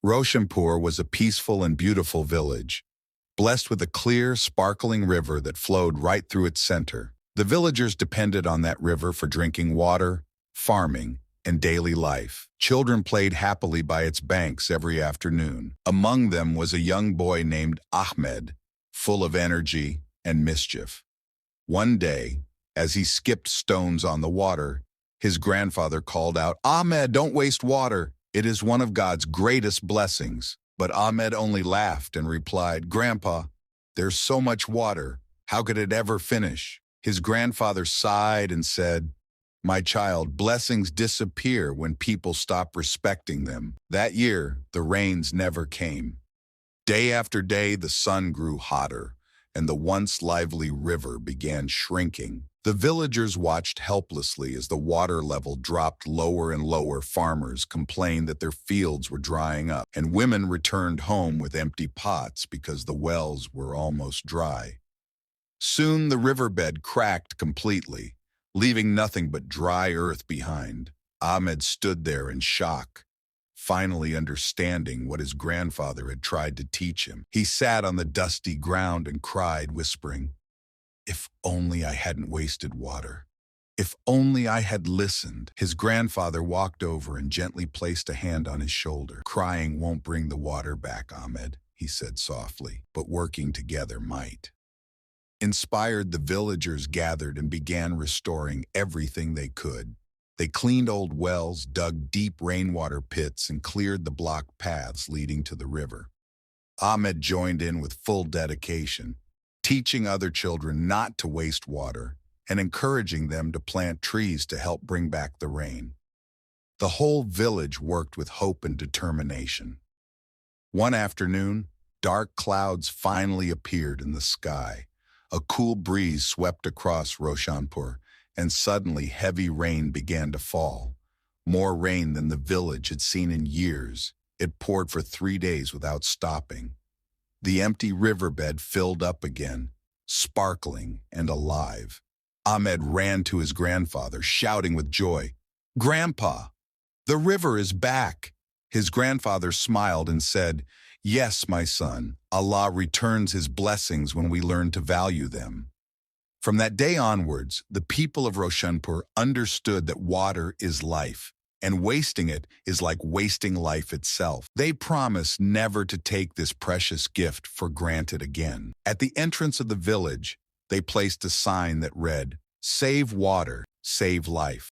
Roshanpur was a peaceful and beautiful village, blessed with a clear, sparkling river that flowed right through its center. The villagers depended on that river for drinking water, farming, and daily life. Children played happily by its banks every afternoon. Among them was a young boy named Ahmed, full of energy and mischief. One day, as he skipped stones on the water, his grandfather called out, "Ahmed, don't waste water. It is one of God's greatest blessings." But Ahmed only laughed and replied, "Grandpa, there's so much water. How could it ever finish?" His grandfather sighed and said, "My child, blessings disappear when people stop respecting them." That year, the rains never came. Day after day, the sun grew hotter, and the once lively river began shrinking. The villagers watched helplessly as the water level dropped lower and lower. Farmers complained that their fields were drying up, and women returned home with empty pots because the wells were almost dry. Soon the riverbed cracked completely, leaving nothing but dry earth behind. Ahmed stood there in shock, finally understanding what his grandfather had tried to teach him. He sat on the dusty ground and cried, whispering, "If only I hadn't wasted water. If only I had listened." His grandfather walked over and gently placed a hand on his shoulder. "Crying won't bring the water back, Ahmed," he said softly, "but working together might." Inspired, the villagers gathered and began restoring everything they could. They cleaned old wells, dug deep rainwater pits, and cleared the blocked paths leading to the river. Ahmed joined in with full dedication, teaching other children not to waste water and encouraging them to plant trees to help bring back the rain. The whole village worked with hope and determination. One afternoon, dark clouds finally appeared in the sky. A cool breeze swept across Roshanpur, and suddenly heavy rain began to fall. More rain than the village had seen in years. It poured for 3 days without stopping. The empty riverbed filled up again, sparkling and alive. Ahmed ran to his grandfather, shouting with joy, "Grandpa, the river is back." His grandfather smiled and said, "Yes, my son, Allah returns his blessings when we learn to value them." From that day onwards, the people of Roshanpur understood that water is life, and wasting it is like wasting life itself. They promised never to take this precious gift for granted again. At the entrance of the village, they placed a sign that read, "Save water, save life."